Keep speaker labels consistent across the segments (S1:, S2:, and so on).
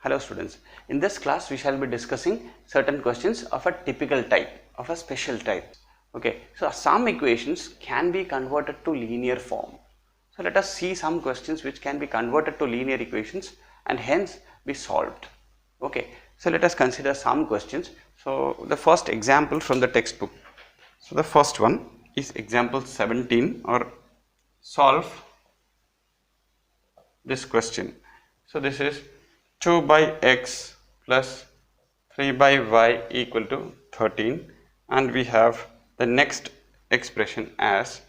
S1: Hello students, in this class we shall be discussing certain questions of a typical type, of a special type. Okay, so some equations can be converted to linear form. So let us see some questions which can be converted to linear equations and hence be solved. Okay, so let us consider some questions. So the first example from the textbook. So the first one is example 17, or solve this question. So this is 2 by x plus 3 by y equal to 13, and we have the next expression as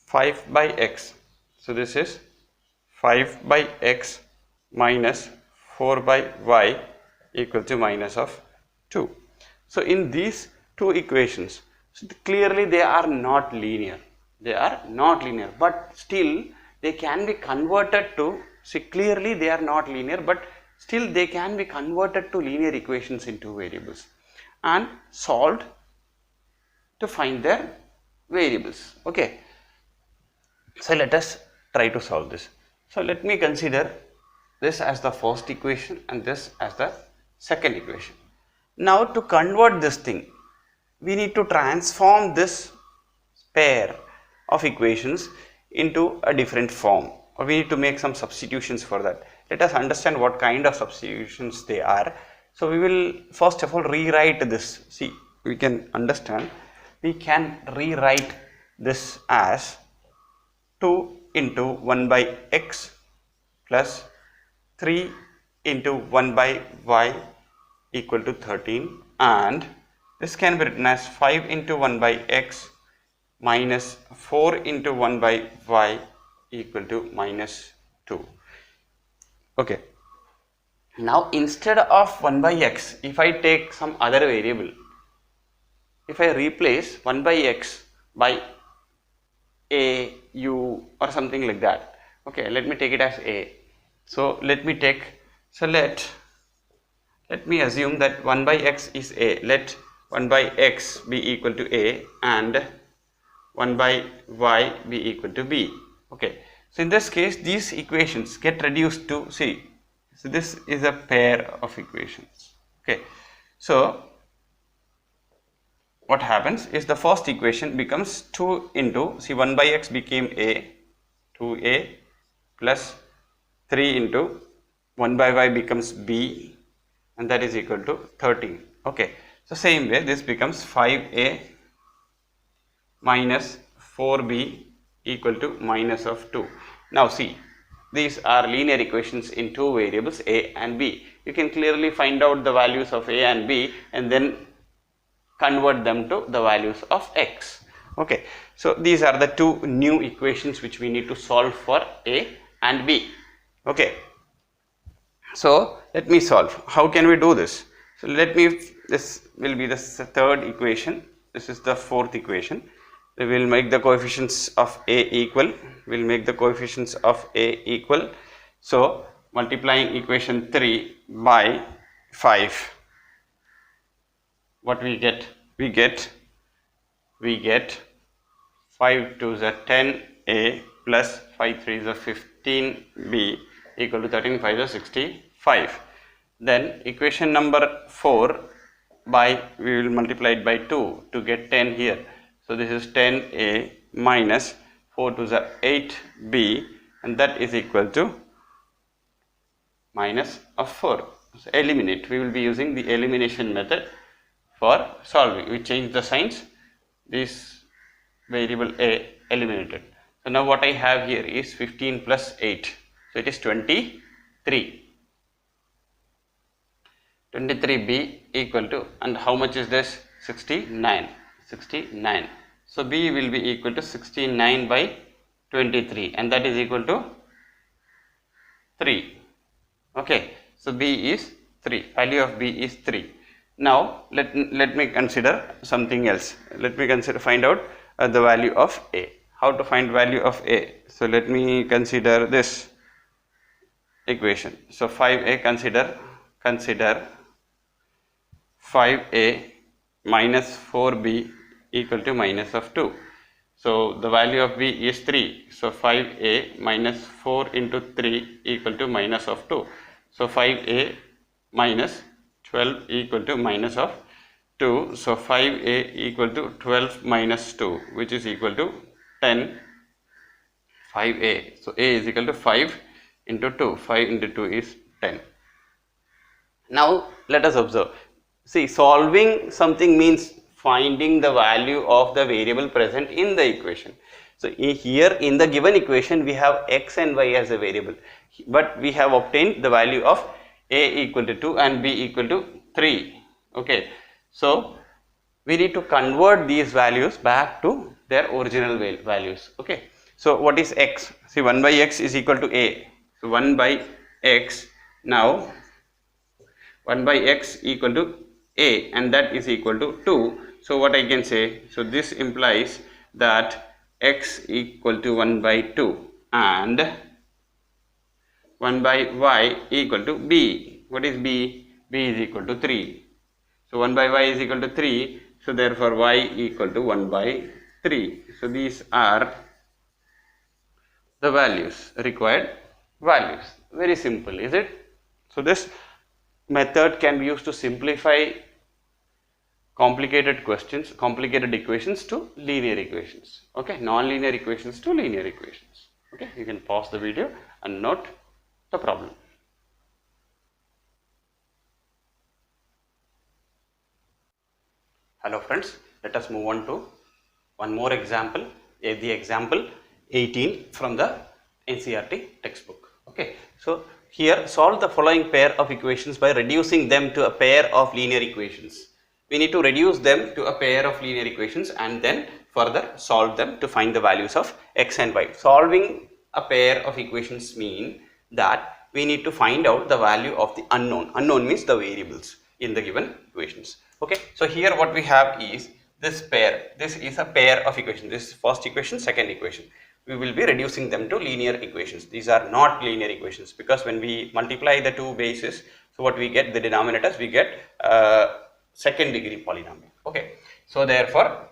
S1: 5 by x. So this is 5 by x minus 4 by y equal to minus of 2. So in these two equations, so clearly they are not linear. They are not linear, but still they can be converted to, see clearly they are not linear, but still they can be converted to linear equations in two variables and solved to find their variables. Okay, so let us try to solve this. So let me consider this as the first equation and this as the second equation. Now to convert this thing, we need to transform this pair of equations into a different form, or we need to make some substitutions for that. Let us understand what kind of substitutions they are. So we will first of all rewrite this. See, we can understand, we can rewrite this as 2 into 1 by x plus 3 into 1 by y equal to 13, and this can be written as 5 into 1 by x minus 4 into 1 by y equal to minus 2. Okay. Now instead of 1 by x, if I take some other variable, if I replace 1 by x by a, u or something like that. Okay, let me take it as a. So let me take, so let me assume that 1 by x is a. Let 1 by x be equal to a and 1 by y be equal to b. Okay, so in this case these equations get reduced to, see, so this is a pair of equations. Okay, so what happens is the first equation becomes 2 into, see, 1 by x became a, 2a plus 3 into 1 by y becomes b, and that is equal to 13. Okay, so same way this becomes 5a minus 4b equal to minus of 2. Now see, these are linear equations in two variables a and b. You can clearly find out the values of a and b and then convert them to the values of x. Okay, so these are the two new equations which we need to solve for a and b. Okay, so let me solve. How can we do this? So let me, this will be the third equation, this is the fourth equation. We will make the coefficients of a equal, we will make the coefficients of a equal. So multiplying equation 3 by 5, what we get? We get 5 to the 10a plus 5 3 is the 15b equal to 13 5 is 65. Then equation number 4 by, we will multiply it by 2 to get 10 here. So this is 10a minus 4 to the 8b, and that is equal to minus of 4. So eliminate, we will be using the elimination method for solving. We change the signs, this variable a eliminated. So now what I have here is 15 plus 8, so it is 23. 23b equal to, and how much is this? 69. So b will be equal to 69 by 23, and that is equal to 3. Okay, so b is 3, value of b is 3. Now let me consider something else. Let me find out the value of a. How to find value of a? So let me consider this equation. So 5a, consider 5a minus 4b equal to minus of 2. So the value of b is 3. So 5a minus 4 into 3 equal to minus of 2. So 5a minus 12 equal to minus of 2. So 5a equal to 12 minus 2, which is equal to 10. 5a. So a is equal to 5 into 2. 5 into 2 is 10. Now let us observe. See, solving something means finding the value of the variable present in the equation. So here in the given equation we have x and y as a variable, but we have obtained the value of a equal to 2 and b equal to 3. Okay, so we need to convert these values back to their original values. Okay, so what is x? See, 1 by x is equal to a. So 1 by x, now 1 by x equal to a, and that is equal to 2. So what I can say, so this implies that x equal to 1 by 2 and 1 by y equal to b. What is b? b is equal to 3. So 1 by y is equal to 3. So therefore y equal to 1 by 3. So these are the values, required values. Very simple, is it? So this method can be used to simplify complicated questions, complicated equations to linear equations. Okay, non-linear equations to linear equations. Okay, you can pause the video and note the problem. Hello friends, let us move on to one more example, the example 18 from the NCERT textbook. Okay, so here solve the following pair of equations by reducing them to a pair of linear equations. We need to reduce them to a pair of linear equations and then further solve them to find the values of x and y. Solving a pair of equations mean that we need to find out the value of the unknown. Unknown means the variables in the given equations. Okay, so here what we have is this pair. This is a pair of equations. This is first equation, second equation. We will be reducing them to linear equations. These are not linear equations because when we multiply the two bases, so what we get, the denominators, we get second degree polynomial. Okay, so therefore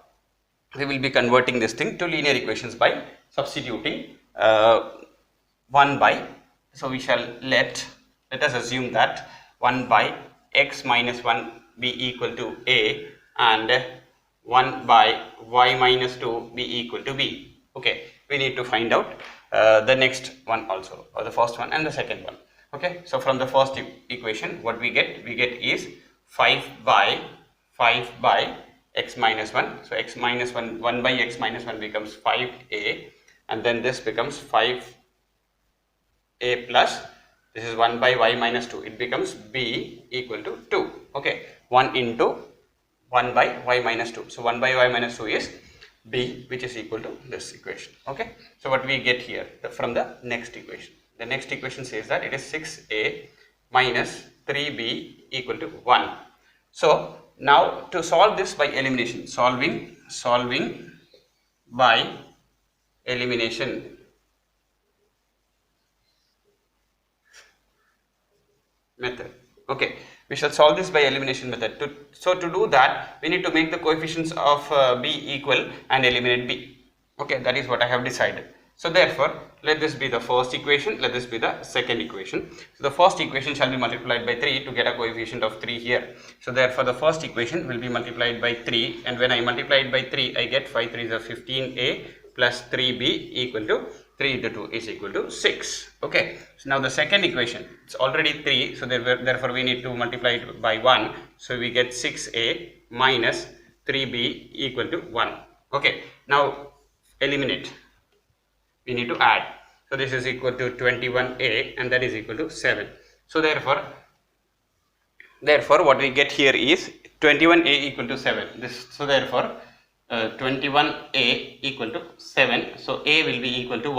S1: we will be converting this thing to linear equations by substituting 1 by, so we shall let us assume that 1 by x minus 1 be equal to a and 1 by y minus 2 be equal to b. Okay, we need to find out the next one also, or the first one and the second one. Okay, so from the first equation what we get is 5 by x minus 1. So x minus 1, 1 by x minus 1 becomes 5a, and then this becomes 5a plus, this is 1 by y minus 2, it becomes b equal to 2. Okay, 1 into 1 by y minus 2. So 1 by y minus 2 is b, which is equal to this equation. Okay, so what we get here from the next equation, the next equation says that it is 6a minus 3b equal to 1. So now to solve this by elimination, solving by elimination method. Okay, we shall solve this by elimination method. So to do that, we need to make the coefficients of b equal and eliminate b. Okay, that is what I have decided. So therefore, let this be the first equation, let this be the second equation. So the first equation shall be multiplied by 3 to get a coefficient of 3 here. So therefore, the first equation will be multiplied by 3, and when I multiply it by 3, I get 5 3 is 15a plus 3b equal to 3 into 2 is equal to 6. Okay, so now the second equation, it's already 3, so therefore we need to multiply it by 1. So we get 6a minus 3b equal to 1. Okay, now eliminate. We need to add. So this is equal to 21a and that is equal to 7. So therefore what we get here is 21a equal to 7. So therefore 21a equal to 7. So a will be equal to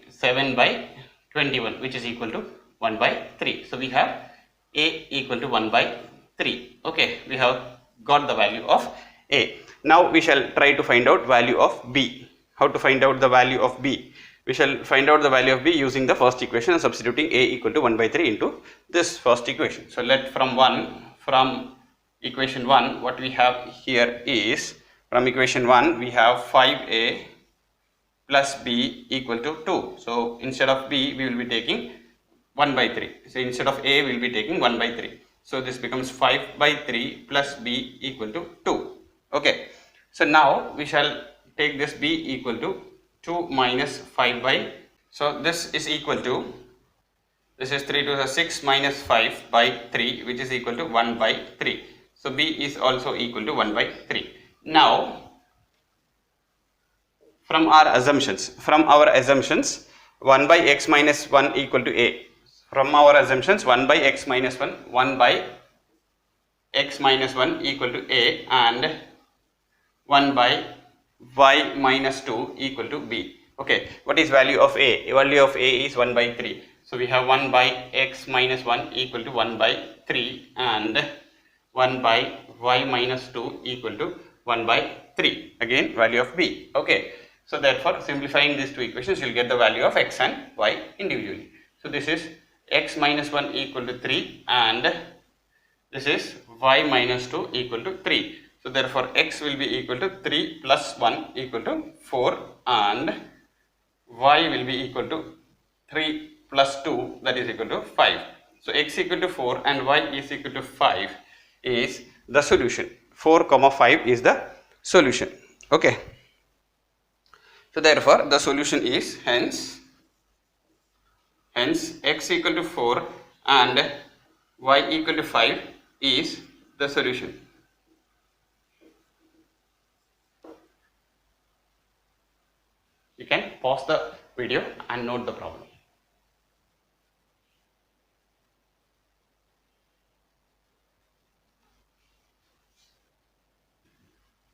S1: 7 by 21, which is equal to 1 by 3. So we have a equal to 1 by 3. Okay, we have got the value of a. Now we shall try to find out value of b. How to find out the value of b? We shall find out the value of b using the first equation and substituting a equal to 1 by 3 into this first equation. So let from equation 1, what we have here is, from equation 1 we have 5a plus b equal to 2. So instead of b we will be taking 1 by 3. So instead of a, we will be taking 1 by 3. So this becomes 5 by 3 plus b equal to 2. Okay. So now we shall take this b equal to 2 minus 5 by. So this is equal to, this is 3 to the 6 minus 5 by 3, which is equal to 1 by 3. So b is also equal to 1 by 3. Now from our assumptions, 1 by x minus 1 equal to a. From our assumptions, 1 by x minus 1 by x minus 1 equal to a, and 1 by y minus 2 equal to b. Okay, what is value of a? Value of a is 1 by 3. So we have 1 by x minus 1 equal to 1 by 3, and 1 by y minus 2 equal to 1 by 3. Again, value of b. Okay. So therefore, simplifying these two equations, you will get the value of x and y individually. So this is x minus 1 equal to 3, and this is y minus 2 equal to 3. So therefore, x will be equal to 3 plus 1 equal to 4, and y will be equal to 3 plus 2, that is equal to 5. So x equal to 4 and y is equal to 5 is the solution. 4 comma 5 is the solution. Okay. So therefore, the solution is hence x equal to 4 and y equal to 5 is the solution. You can pause the video and note the problem.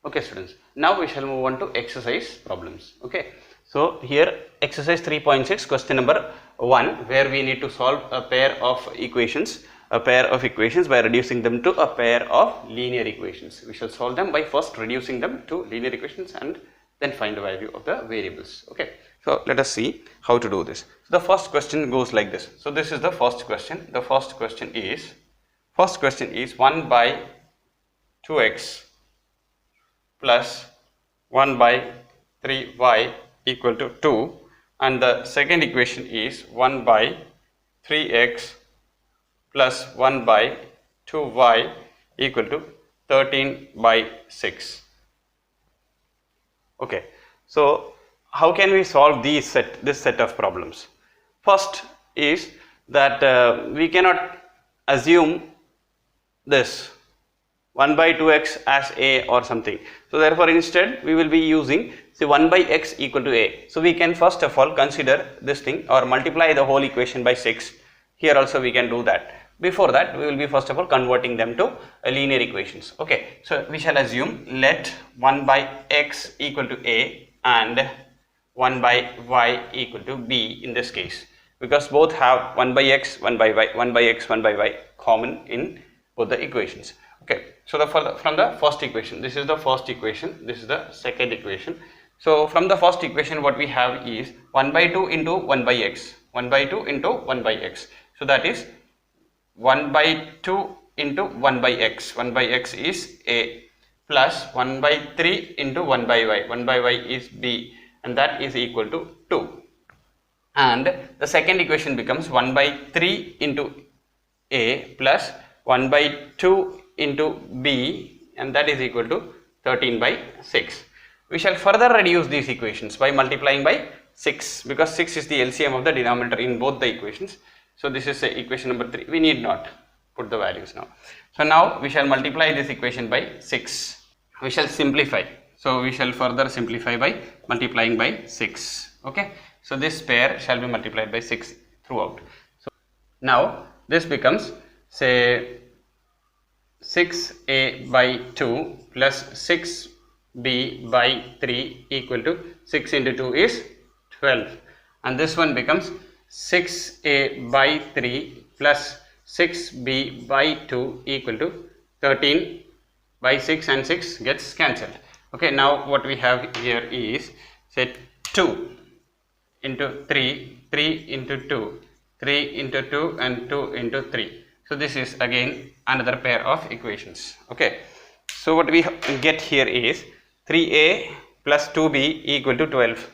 S1: Okay students, now we shall move on to exercise problems. Okay, so here exercise 3.6 question number 1, where we need to solve a pair of equations by reducing them to a pair of linear equations. We shall solve them by first reducing them to linear equations and then find the value of the variables. Okay, so let us see how to do this. So the first question goes like this. So this is the first question. The first question is 1 by 2x plus 1 by 3y equal to 2, and the second equation is 1 by 3x plus 1 by 2y equal to 13 by 6. Okay, so how can we solve this set of problems? First is that we cannot assume this 1 by 2x as a or something. So therefore, instead we will be using, say, 1 by x equal to a. So we can first of all consider this thing or multiply the whole equation by 6. Here also we can do that. Before that, we will be first of all converting them to linear equations. Okay, so we shall assume let 1 by x equal to a and 1 by y equal to b in this case, because both have 1 by x, 1 by y, 1 by x, 1 by y common in both the equations. Okay, so from the first equation, this is the first equation, this is the second equation. So from the first equation, what we have is 1 by 2 into 1 by x, 1 by 2 into 1 by x. So that is 1 by 2 into 1 by x, 1 by x is a, plus 1 by 3 into 1 by y, 1 by y is b, and that is equal to 2. And the second equation becomes 1 by 3 into a plus 1 by 2 into b, and that is equal to 13 by 6. We shall further reduce these equations by multiplying by 6, because 6 is the LCM of the denominator in both the equations. So this is equation number 3. We need not put the values now. So now we shall multiply this equation by 6. We shall simplify. So we shall further simplify by multiplying by 6. Okay. So this pair shall be multiplied by 6 throughout. So now this becomes, say, 6a by 2 plus 6b by 3 equal to 6 into 2 is 12, and this one becomes 6a by 3 plus 6b by 2 equal to 13 by 6, and 6 gets cancelled. Okay, now what we have here is, say, 2 into 3, 3 into 2, 3 into 2, and 2 into 3. So this is again another pair of equations. Okay, so what we get here is 3a plus 2b equal to 12.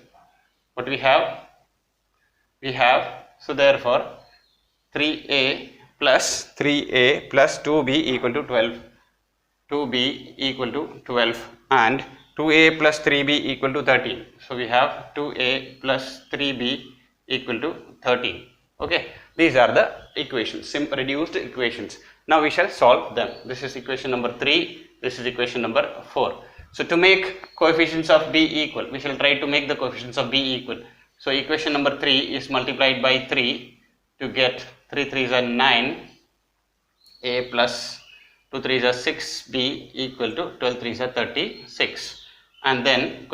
S1: What we have? So therefore 3a plus 2b equal to 12. 2b equal to 12 and 2a plus 3b equal to 13. So we have 2a plus 3b equal to 13. Okay, these are the equations, reduced equations. Now we shall solve them. This is equation number 3, this is equation number 4. So to make coefficients of b equal, we shall try to make the coefficients of b equal. So equation number 3 is multiplied by 3 to get 3 3s are 9, a plus 2 3s are 6b equal to 12 3s are 36, and then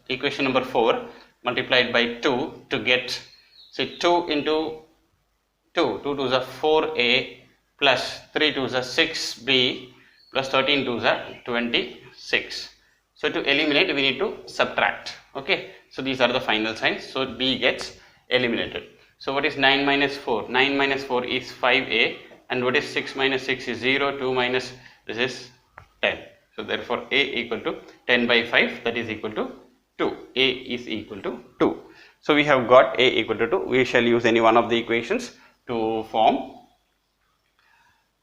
S1: equation number 4 multiplied by 2 to get, say, 2 into 2 2s are 4a plus 3 2s are 6b plus 13 2s are 26. So to eliminate we need to subtract. Okay, so these are the final signs. So b gets eliminated. So what is 9 minus 4? 9 minus 4 is 5a, and what is 6 minus 6 is 0, 2 minus this is 10. So therefore a equal to 10 by 5, that is equal to 2. A is equal to 2. So we have got a equal to 2. We shall use any one of the equations to form.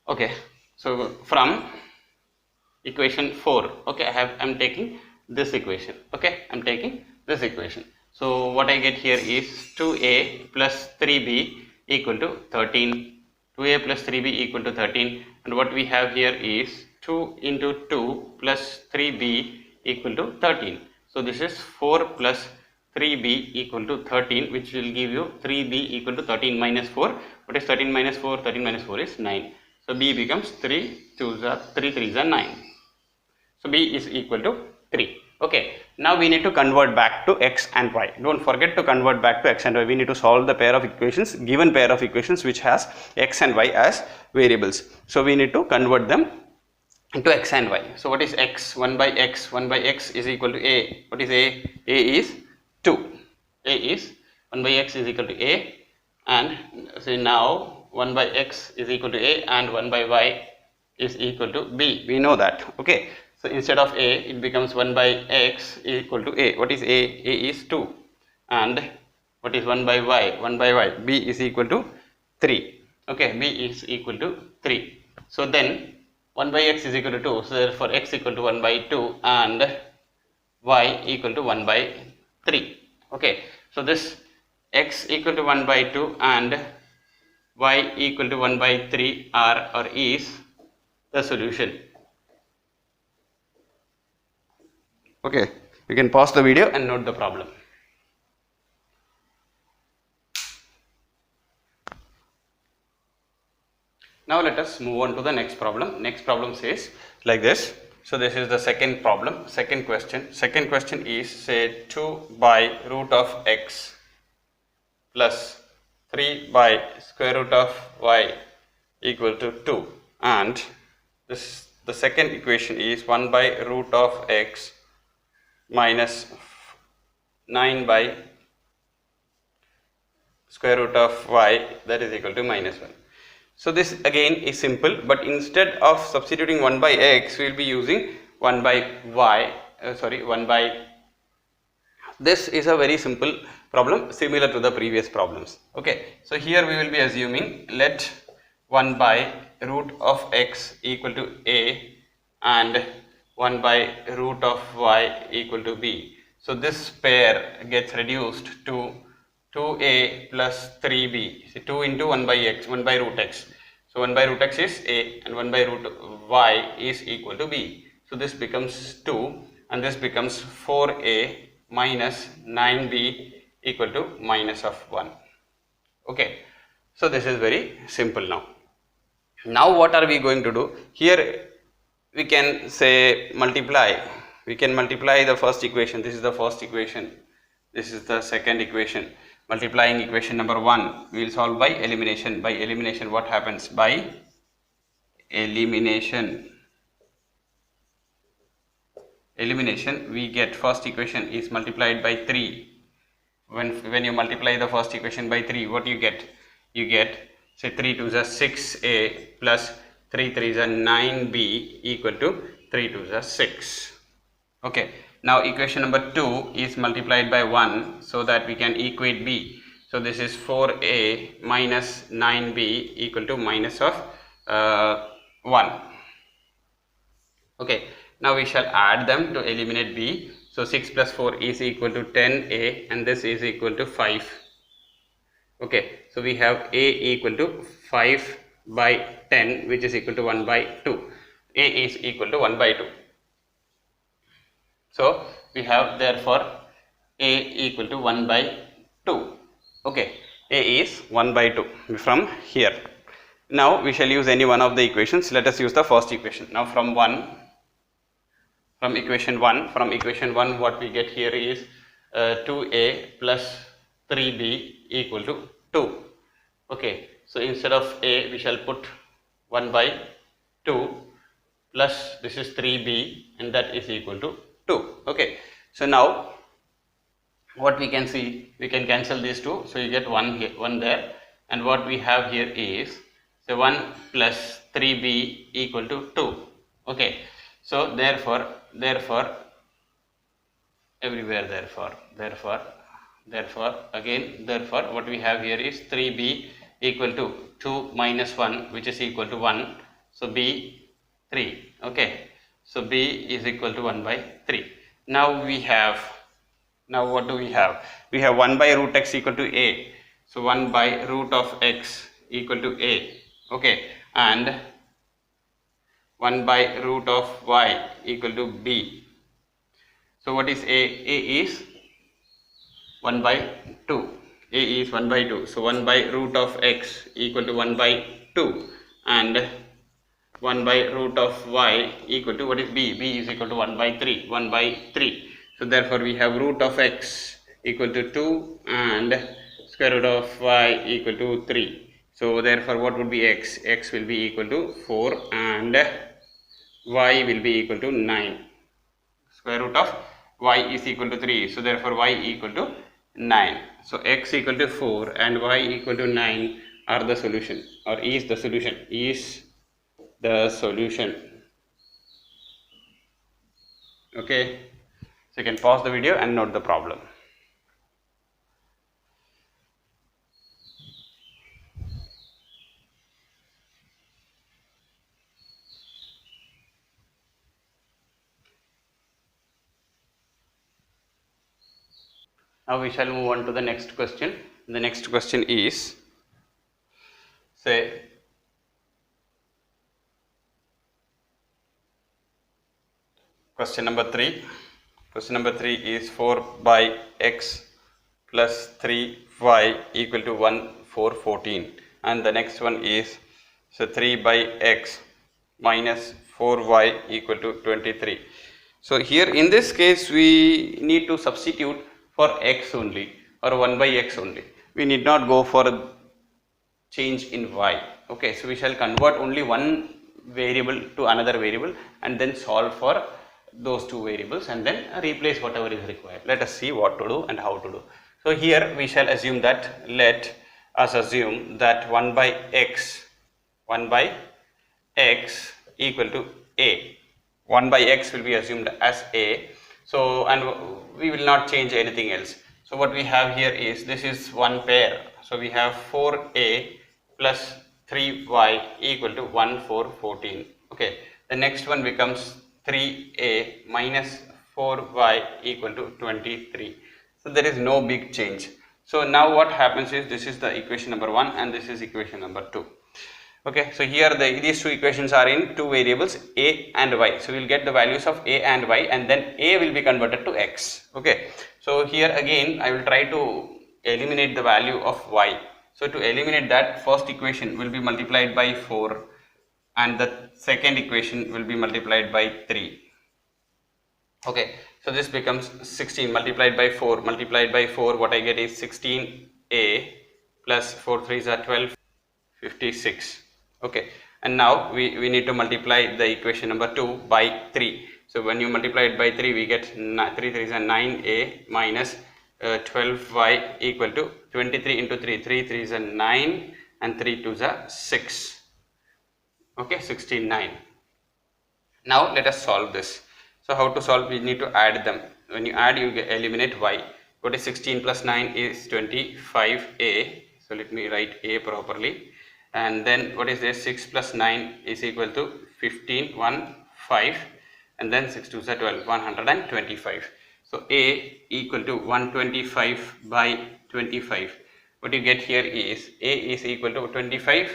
S1: Okay, so from equation 4, okay, I am taking this equation. Okay, I am taking this equation. So what I get here is 2a plus 3b equal to 13. 2a plus 3b equal to 13, and what we have here is 2 into 2 plus 3b equal to 13. So this is 4 plus 3b equal to 13, which will give you 3b equal to 13 minus 4. What is 13 minus 4? 13 minus 4 is 9. So b becomes 3 3s are 9. So b is equal to 3. Okay, now we need to convert back to x and y. Don't forget to convert back to x and y. We need to solve the pair of equations, given pair of equations which has x and y as variables. So we need to convert them into x and y. So what is x? 1 by x. 1 by x is equal to a. What is a? A is 2. A is 1 by x is equal to a, and so now 1 by x is equal to a and 1 by y is equal to b. We know that. Okay. So instead of a, it becomes 1 by x equal to a. What is a? A is 2. And what is 1 by y? 1 by y. B is equal to 3. Okay, b is equal to 3. So then 1 by x is equal to 2. So therefore x equal to 1 by 2 and y equal to 1 by 3. Okay, so this x equal to 1 by 2 and y equal to 1 by 3 are or is the solution. Okay, you can pause the video and note the problem. Now let us move on to the next problem. Next problem says like this. So this is the second problem, second question. Second question is, say, 2 by root of x plus 3 by square root of y equal to 2, and this, the second equation is 1 by root of x minus 9 by square root of y, that is equal to minus 1. So this again is simple, but instead of substituting 1 by x, we will be using 1 by y, 1 by, this is a very simple problem similar to the previous problems. Okay, so here we will be assuming let 1 by root of x equal to a and 1 by root of y equal to b. So this pair gets reduced to 2a plus 3b. So 2 into 1 by x, 1 by root x. So 1 by root x is a and 1 by root y is equal to b. So this becomes 2 and this becomes 4a minus 9b equal to minus of 1. Okay, so this is very simple now. Now what are we going to do? Here we can say multiply. We can multiply the first equation. This is the first equation. This is the second equation. Multiplying equation number 1, we will solve by elimination. By elimination, what happens? By elimination, we get first equation is multiplied by 3. When you multiply the first equation by 3, what you get? You get, say, 3 2s are 6a plus 3 3s are 9b equal to 3 2s are 6. Okay, now equation number 2 is multiplied by 1 so that we can equate b. So this is 4a minus 9b equal to minus of 1. Okay, now we shall add them to eliminate b. So 6 plus 4 is equal to 10a and this is equal to 5. Okay, so we have a equal to 5 by 10, which is equal to 1 by 2. A is equal to 1 by 2. So we have therefore a equal to 1 by 2. Okay, a is 1 by 2 from here. Now we shall use any one of the equations. Let us use the first equation. Now from equation 1 what we get here is 2a plus 3b equal to 2. Okay, so instead of a we shall put 1 by 2 plus this is 3b and that is equal to 2. Okay, so now what we can see, we can cancel these two, so you get 1 here, 1 there, and what we have here is, so 1 plus 3b equal to 2. Okay, so therefore everywhere therefore what we have here is 3b equal to 2 minus 1, which is equal to 1, so b 3. Okay, so b is equal to 1 by 3. Now what do we have? We have 1 by root x equal to a, so 1 by root of x equal to a. Okay, and 1 by root of y equal to b. So what is a? A is 1 by 2. A is 1 by 2. So 1 by root of x equal to 1 by 2 and 1 by root of y equal to, what is b? B is equal to 1 by 3. 1 by 3. So therefore we have root of x equal to 2 and square root of y equal to 3. So therefore what would be x? X will be equal to 4 and y will be equal to 9. Square root of y is equal to 3. So therefore y equal to 9. So x equal to 4 and y equal to 9 are the solution, or is the solution. Okay, so you can pause the video and note the problem. Now we shall move on to the next question. The next question is, say question number 3. Question number 3 is 4 by x plus 3y equal to 14, and the next one is, so 3 by x minus 4y equal to 23. So here in this case we need to substitute for x only, or 1 by x only. We need not go for a change in y. Okay, so we shall convert only one variable to another variable and then solve for those two variables and then replace whatever is required. Let us see what to do and how to do. So here we shall assume that, let us assume that 1 by x equal to a. 1 by x will be assumed as a. So, and we will not change anything else. So what we have here is, this is one pair. So we have 4a plus 3y equal to 14. Okay, the next one becomes 3a minus 4y equal to 23. So there is no big change. So now what happens is, this is the equation number 1 and this is equation number 2. Okay, so here these two equations are in two variables a and y. So we will get the values of a and y, and then a will be converted to x. Okay, so here again I will try to eliminate the value of y. So to eliminate that, first equation will be multiplied by 4 and the second equation will be multiplied by 3. Okay, so this becomes 16 multiplied by 4. Multiplied by 4, what I get is 16a plus 4 3s are 12, 56. Okay, and now we need to multiply the equation number 2 by 3. So when you multiply it by 3, we get 3 3s are 9a minus 12y equal to 23 into 3. 3 3s are 9 and 3 2s are 6. Okay, 69. Now let us solve this. So how to solve? We need to add them. When you add, you eliminate y. What is 16 plus 9 is 25a. So let me write a properly. And then what is this? 6 plus 9 is equal to 15, 1, 5. And then 6 2 is 12, 125. So a equal to 125 by 25. What you get here is a is equal to 25,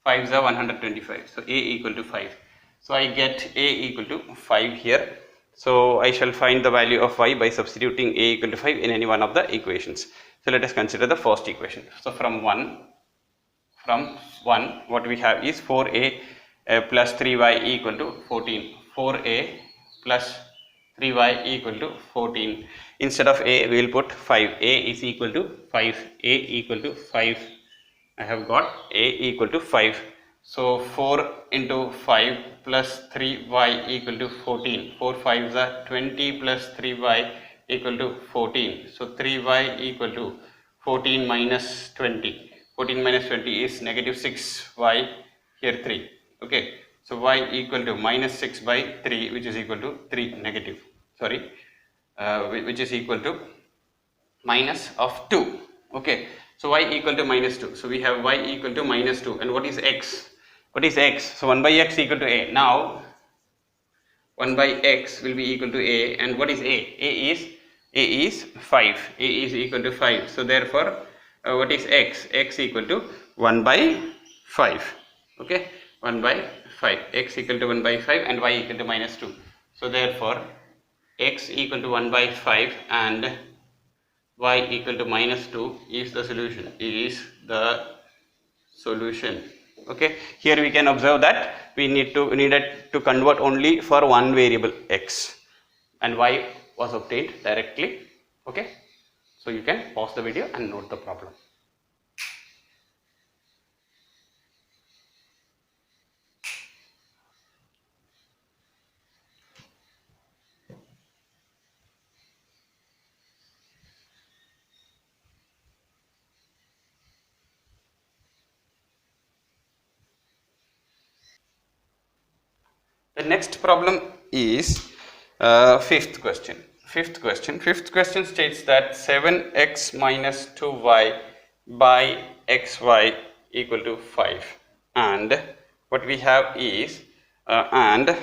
S1: 5 is 125. So a equal to 5. So I get a equal to 5 here. So I shall find the value of y by substituting a equal to 5 in any one of the equations. So let us consider the first equation. So from 1 what we have is 4a plus 3y equal to 14. 4a plus 3y equal to 14. Instead of a we will put 5. A is equal to 5. A equal to 5. I have got a equal to 5. So 4 into 5 plus 3y equal to 14. 4 5s are 20 plus 3y equal to 14. So 3y equal to 14 minus 20. 14 minus 20 is negative 6, y here 3. Okay. So y equal to minus 6 by 3, which is equal to 3 negative. Sorry. Which is equal to minus of 2. Okay. So y equal to minus 2. So we have y equal to minus 2. And what is x? What is x? So 1 by x equal to a. Now 1 by x will be equal to a. And what is a? A is 5. A is equal to 5. So therefore what is x? X equal to 1 by 5. Okay. 1 by 5. X equal to 1 by 5 and y equal to minus 2. So therefore x equal to 1 by 5 and y equal to minus 2 is the solution. Okay, here we can observe that we needed to convert only for one variable x, and y was obtained directly. Okay, so you can pause the video and note the problem. The next problem is fifth question. Fifth question states that 7x minus 2y by xy equal to 5, and what we have is and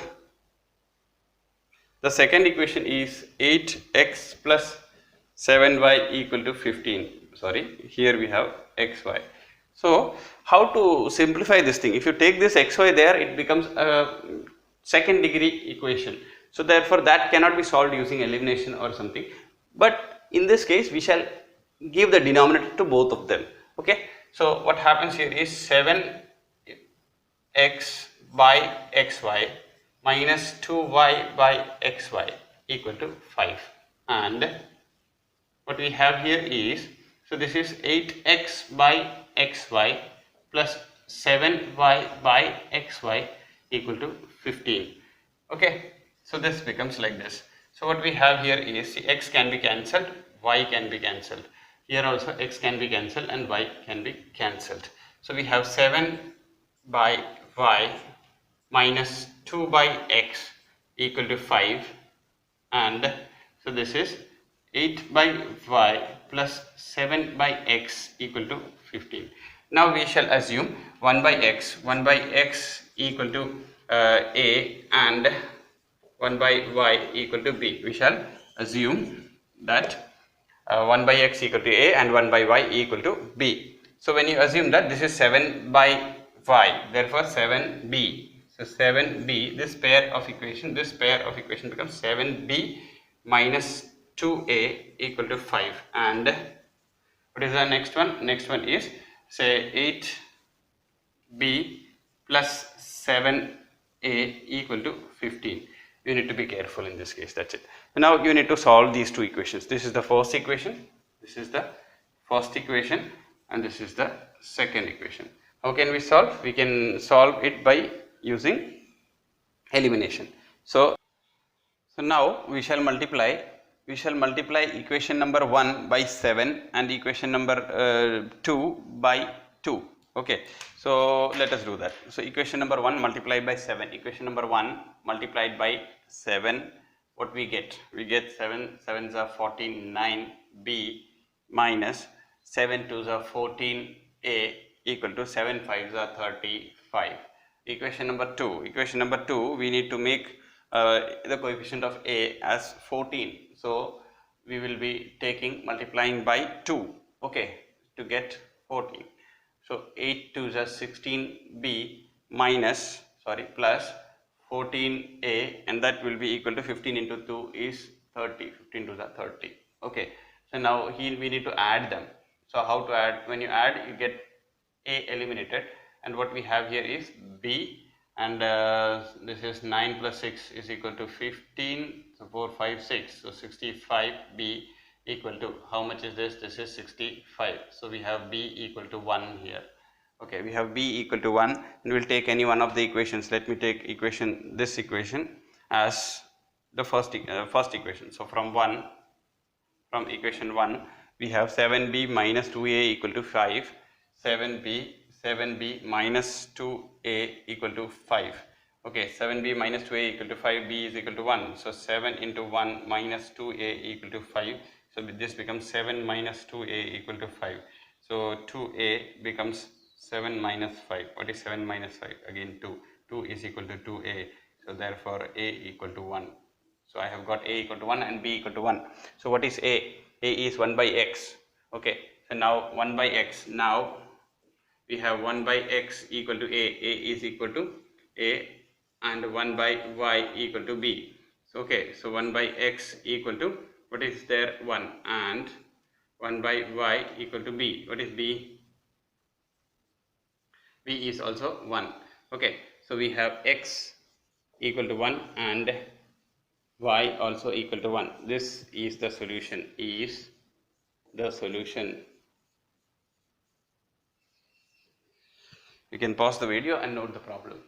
S1: the second equation is 8x plus 7y equal to 15. Sorry, here we have xy. So how to simplify this thing? If you take this xy there, it becomes a second degree equation. So therefore that cannot be solved using elimination or something. But in this case we shall give the denominator to both of them. Okay. So what happens here is 7x by xy minus 2y by xy equal to 5, and what we have here is, so this is 8x by xy plus 7y by xy equal to 15. Okay, so this becomes like this. So what we have here is, see, x can be cancelled, y can be cancelled. Here also x can be cancelled and y can be cancelled. So we have 7 by y minus 2 by x equal to 5, and so this is 8 by y plus 7 by x equal to 15. Now we shall assume 1 by x equal to a and 1 by y equal to b. We shall assume that 1 by x equal to a and 1 by y equal to b. So when you assume that this is 7 by y, therefore 7b. So 7b, this pair of equation becomes 7b minus 2a equal to 5. And what is the next one? Next one is, say, 8b plus 7a equal to 15. You need to be careful in this case. That's it. Now you need to solve these two equations. This is the first equation, and this is the second equation. How can we solve? We can solve it by using elimination. So now we shall multiply equation number 1 by 7 and equation number 2 by 2. Okay, so let us do that. So equation number 1 multiplied by 7, equation number 1 multiplied by 7, what we get? We get 7 sevens are 49 B minus 7 2s are 14A equal to 7 5s are 35. Equation number 2. Equation number 2, we need to make the coefficient of A as 14. So we will be taking multiplying by 2, okay, to get 14. So 8 2s are 16B minus, plus 14A, and that will be equal to 15 into 2 is 30. 15 2s are 30. Okay. So now here we need to add them. So how to add? When you add, you get A eliminated, and what we have here is B, and this is 9 plus 6 is equal to 15. So 4 5 6, so 65B equal to, how much is this? This is 65. So we have B equal to 1 here. Okay, we have B equal to 1, and we'll take any one of the equations. Let me take this equation as the first equation. So from equation 1, we have 7b minus 2a equal to 5, 7b minus 2a equal to 5. Okay, 7b minus 2a equal to 5, b is equal to 1. So 7 into 1 minus 2a equal to 5. So this becomes 7 minus 2a equal to 5. So 2a becomes 7 minus 5. What is 7 minus 5? Again 2. 2 is equal to 2a. So therefore a equal to 1. So I have got a equal to 1 and b equal to 1. So what is a? A is 1 by x. Okay. So now 1 by x. Now we have 1 by x equal to a. A is equal to a, and 1 by y equal to b. So okay. So 1 by x equal to, what is there? 1, and 1 by y equal to b. What is b? B is also 1. Okay. So we have x equal to 1 and y also equal to 1. This is the solution. You can pause the video and note the problem.